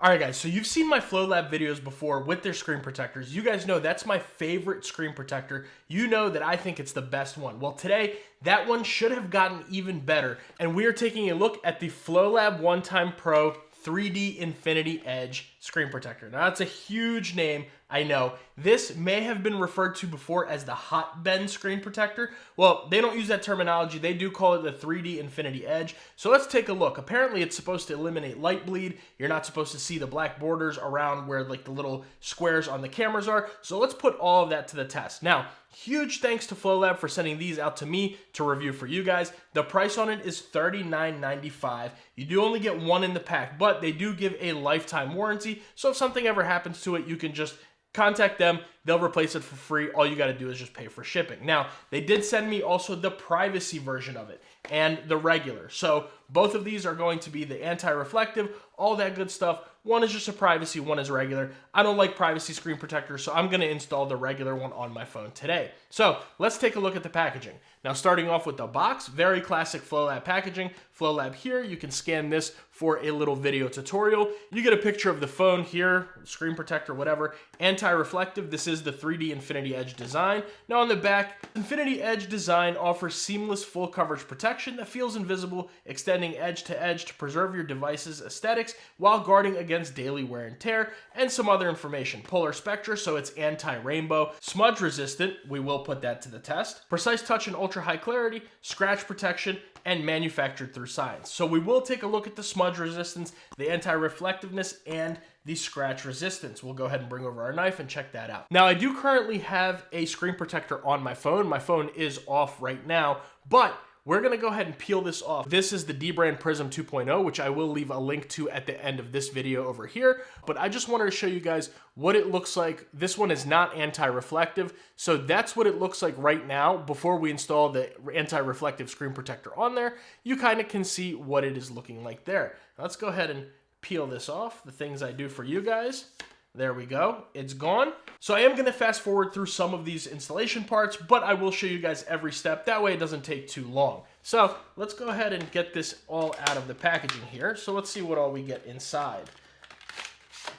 Alright guys, so you've seen my FLOLAB videos before with their screen protectors. You guys know that's my favorite screen protector. You know that I think it's the best one. Well, today, that one should have gotten even better. And we are taking a look at the FLOLAB OneTime Pro 3D Infinity Edge screen protector. Now that's a huge name, I know. This may have been referred to before as the hot bend screen protector. Well, they don't use that terminology. They do call it the 3D Infinity Edge. So let's take a look. Apparently it's supposed to eliminate light bleed. You're not supposed to see the black borders around where like the little squares on the cameras are. So let's put all of that to the test. Now, huge thanks to FLOLAB for sending these out to me to review for you guys. The price on it is $39.95. You do only get one in the pack, but they do give a lifetime warranty. So if something ever happens to it, you can just contact them. They'll replace it for free. All you got to do is just pay for shipping. Now, they did send me also the privacy version of it and the regular. So both of these are going to be the anti-reflective, all that good stuff. One is just a privacy, one is regular. I don't like privacy screen protectors, so I'm going to install the regular one on my phone today. So let's take a look at the packaging. Now, starting off with the box, very classic FLOLAB packaging. FLOLAB here, you can scan this for a little video tutorial. You get a picture of the phone here, screen protector, whatever. Anti-reflective, this is the 3D Infinity Edge design. Now on the back, Infinity Edge design offers seamless full coverage protection that feels invisible, extending edge to edge to preserve your device's aesthetics while guarding against daily wear and tear, and some other information. Polar spectra, so it's anti-rainbow. Smudge resistant, we will put that to the test. Precise touch and ultra high clarity, scratch protection, and manufactured through science. So we will take a look at the smudge resistance, the anti-reflectiveness, and the scratch resistance. We'll go ahead and bring over our knife and check that out. Now, I do currently have a screen protector on my phone. My phone is off right now, but we're gonna go ahead and peel this off. This is the dbrand Prism 2.0, which I will leave a link to at the end of this video over here. But I just wanted to show you guys what it looks like. This one is not anti-reflective. So that's what it looks like right now. Before we install the anti-reflective screen protector on there, you kind of can see what it is looking like there. Now, let's go ahead and peel this off, the things I do for you guys. There we go, it's gone. So I am gonna fast forward through some of these installation parts, but I will show you guys every step. That way it doesn't take too long. So let's go ahead and get this all out of the packaging here. So let's see what all we get inside.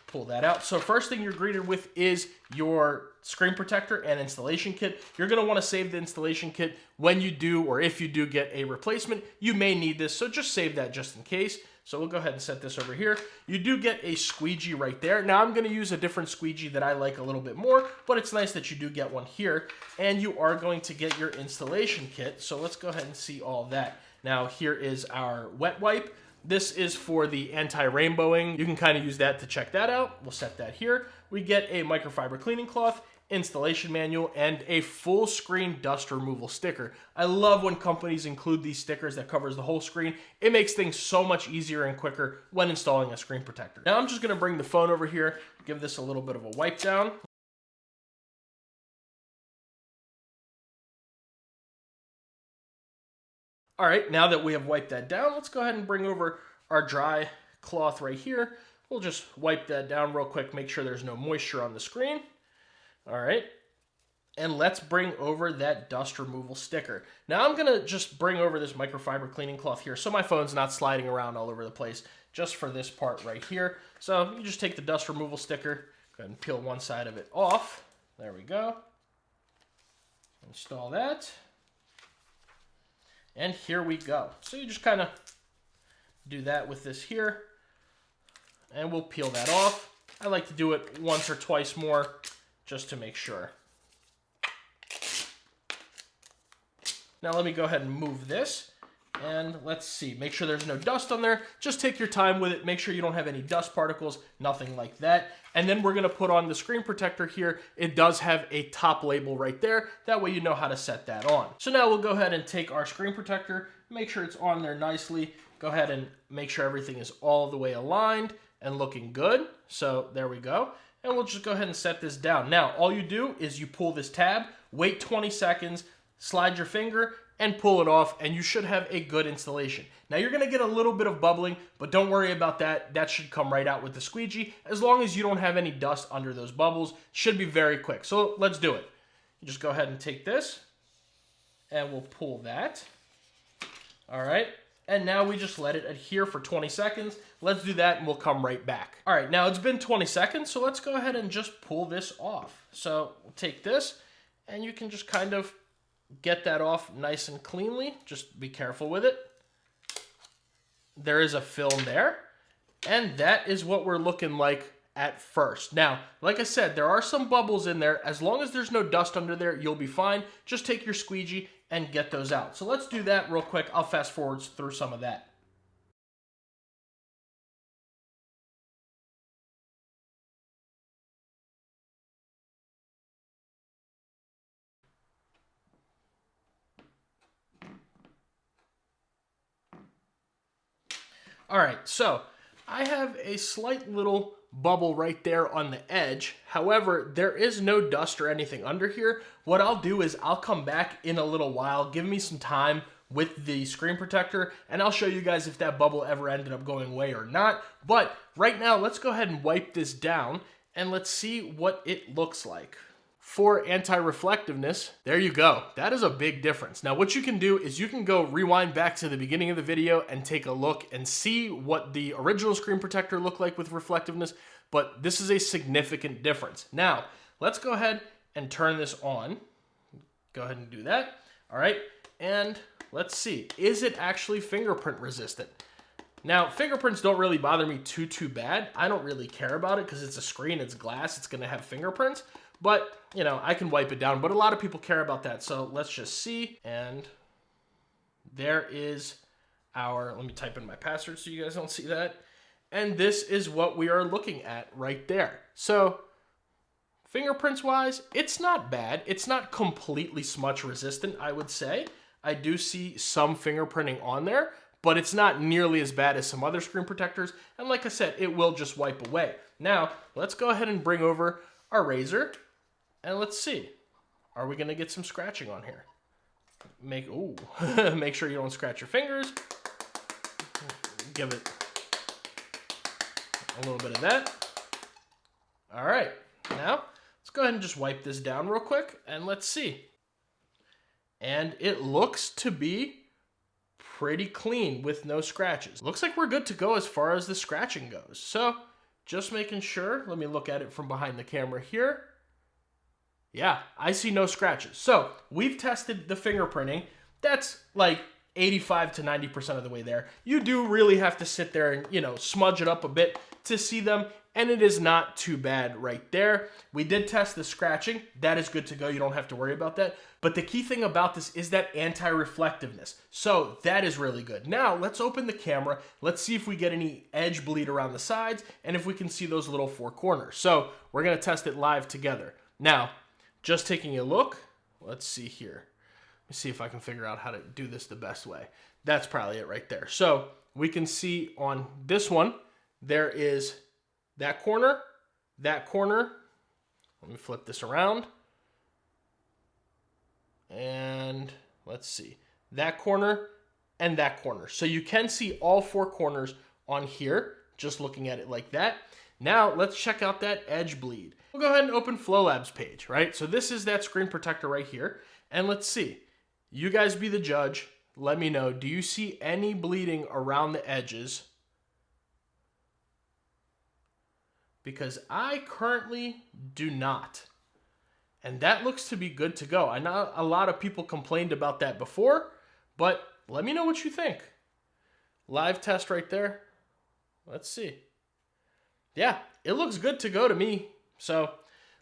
Pull that out. So first thing you're greeted with is your screen protector and installation kit. You're going to want to save the installation kit when you do, or if you do get a replacement. You may need this, so just save that just in case. So we'll go ahead and set this over here. You do get a squeegee right there. Now I'm going to use a different squeegee that I like a little bit more, but it's nice that you do get one here. And you are going to get your installation kit. So let's go ahead and see all that. Now here is our wet wipe. This is for the anti-rainbowing. You can kind of use that to check that out. We'll set that here. We get a microfiber cleaning cloth, installation manual, and a full screen dust removal sticker. I love when companies include these stickers that covers the whole screen. It makes things so much easier and quicker when installing a screen protector. Now I'm just gonna bring the phone over here, give this a little bit of a wipe down. All right, now that we have wiped that down, let's go ahead and bring over our dry cloth right here. We'll just wipe that down real quick, make sure there's no moisture on the screen. All right, and let's bring over that dust removal sticker. Now I'm gonna just bring over this microfiber cleaning cloth here so my phone's not sliding around all over the place, just for this part right here. So you just take the dust removal sticker, go ahead and peel one side of it off. There we go. Install that. And here we go. So you just kind of do that with this here. And we'll peel that off. I like to do it once or twice more just to make sure. Now let me go ahead and move this. And let's see, make sure there's no dust on there. Just take your time with it. Make sure you don't have any dust particles, nothing like that. And then we're gonna put on the screen protector here. It does have a top label right there. That way you know how to set that on. So now we'll go ahead and take our screen protector, make sure it's on there nicely. Go ahead and make sure everything is all the way aligned and looking good. So there we go. And we'll just go ahead and set this down. Now, all you do is you pull this tab, wait 20 seconds, slide your finger, and pull it off, and you should have a good installation. Now you're gonna get a little bit of bubbling, but don't worry about that. That should come right out with the squeegee. As long as you don't have any dust under those bubbles, should be very quick. So let's do it. You just go ahead and take this, and we'll pull that. All right, And now we just let it adhere for 20 seconds. Let's do that and we'll come right back. All right, now it's been 20 seconds, so let's go ahead and just pull this off. So we'll take this and you can just kind of get that off nice and cleanly. Just be careful with it. There is a film there, and that is what we're looking like at first. Now, like I said, there are some bubbles in there. As long as there's no dust under there, you'll be fine. Just take your squeegee and get those out. So let's do that real quick. I'll fast forward through some of that. All right, so I have a slight little bubble right there on the edge. However, there is no dust or anything under here. What I'll do is I'll come back in a little while, give me some time with the screen protector, and I'll show you guys if that bubble ever ended up going away or not. But right now, let's go ahead and wipe this down and let's see what it looks like. For anti-reflectiveness, there you go. That is a big difference. Now, what you can do is you can go rewind back to the beginning of the video and take a look and see what the original screen protector looked like with reflectiveness, but this is a significant difference. Now, let's go ahead and turn this on. Go ahead and do that. All right, and let's see. Is it actually fingerprint resistant? Now, fingerprints don't really bother me too bad. I don't really care about it because it's a screen, it's glass, it's gonna have fingerprints. But, you know, I can wipe it down, but a lot of people care about that. So let's just see. And there is our, let me type in my password so you guys don't see that. And this is what we are looking at right there. So fingerprints wise, it's not bad. It's not completely smudge resistant, I would say. I do see some fingerprinting on there, but it's not nearly as bad as some other screen protectors. And like I said, it will just wipe away. Now, let's go ahead and bring over our razor. And let's see, are we gonna get some scratching on here? Make sure you don't scratch your fingers. Give it a little bit of that. All right, now let's go ahead and just wipe this down real quick and let's see. And it looks to be pretty clean with no scratches. Looks like we're good to go as far as the scratching goes. So just making sure, let me look at it from behind the camera here. Yeah, I see no scratches. So we've tested the fingerprinting. That's like 85 to 90% of the way there. You do really have to sit there and, you know, smudge it up a bit to see them, and it is not too bad right there. We did test the scratching. That is good to go. You don't have to worry about that. But the key thing about this is that anti-reflectiveness. So that is really good. Now let's open the camera. Let's see if we get any edge bleed around the sides and if we can see those little four corners. So we're gonna test it live together. Now, just taking a look, let's see here. Let me see if I can figure out how to do this the best way. That's probably it right there. So we can see on this one, there is that corner. Let me flip this around. And let's see, that corner and that corner. So you can see all four corners on here, just looking at it like that. Now let's check out that edge bleed. We'll go ahead and open FLOLAB's page, right? So this is that screen protector right here. And let's see, you guys be the judge. Let me know, do you see any bleeding around the edges? Because I currently do not. And that looks to be good to go. I know a lot of people complained about that before, but let me know what you think. Live test right there. Let's see. Yeah, it looks good to go to me. So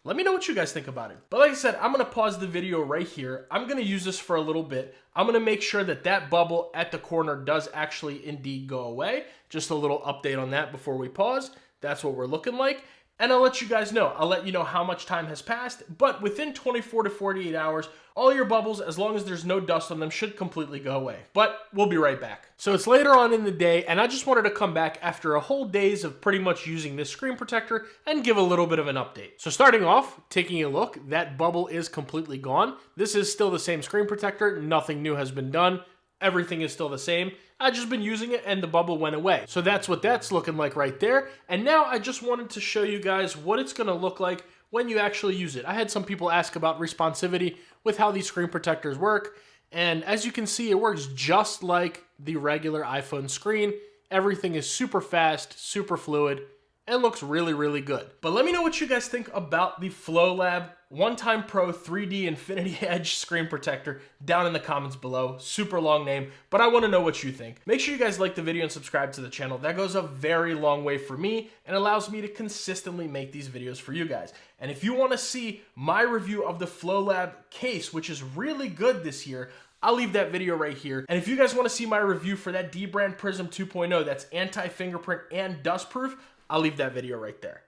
let me know what you guys think about it. But like I said, I'm gonna pause the video right here. I'm gonna use this for a little bit. I'm gonna make sure that that bubble at the corner does actually indeed go away. Just a little update on that before we pause. That's what we're looking like. And I'll let you guys know. I'll let you know how much time has passed, but within 24 to 48 hours, all your bubbles, as long as there's no dust on them, should completely go away. But we'll be right back. So it's later on in the day, and I just wanted to come back after a whole days of pretty much using this screen protector and give a little bit of an update. So starting off, taking a look, that bubble is completely gone. This is still the same screen protector. Nothing new has been done. Everything is still the same. I've just been using it and the bubble went away. So that's what that's looking like right there. And now I just wanted to show you guys what it's gonna look like when you actually use it. I had some people ask about responsivity with how these screen protectors work, And as you can see, it works just like the regular iPhone screen. Everything is super fast, super fluid, and looks really, really good. But let me know what you guys think about the FLOLAB OneTime Pro 3D Infinity Edge screen protector down in the comments below. Super long name, but I want to know what you think. Make sure you guys like the video and subscribe to the channel. That goes a very long way for me and allows me to consistently make these videos for you guys. And if you want to see my review of the FLOLAB case, which is really good this year, I'll leave that video right here. And if you guys want to see my review for that D-Brand Prism 2.0 that's anti-fingerprint and dust proof, I'll leave that video right there.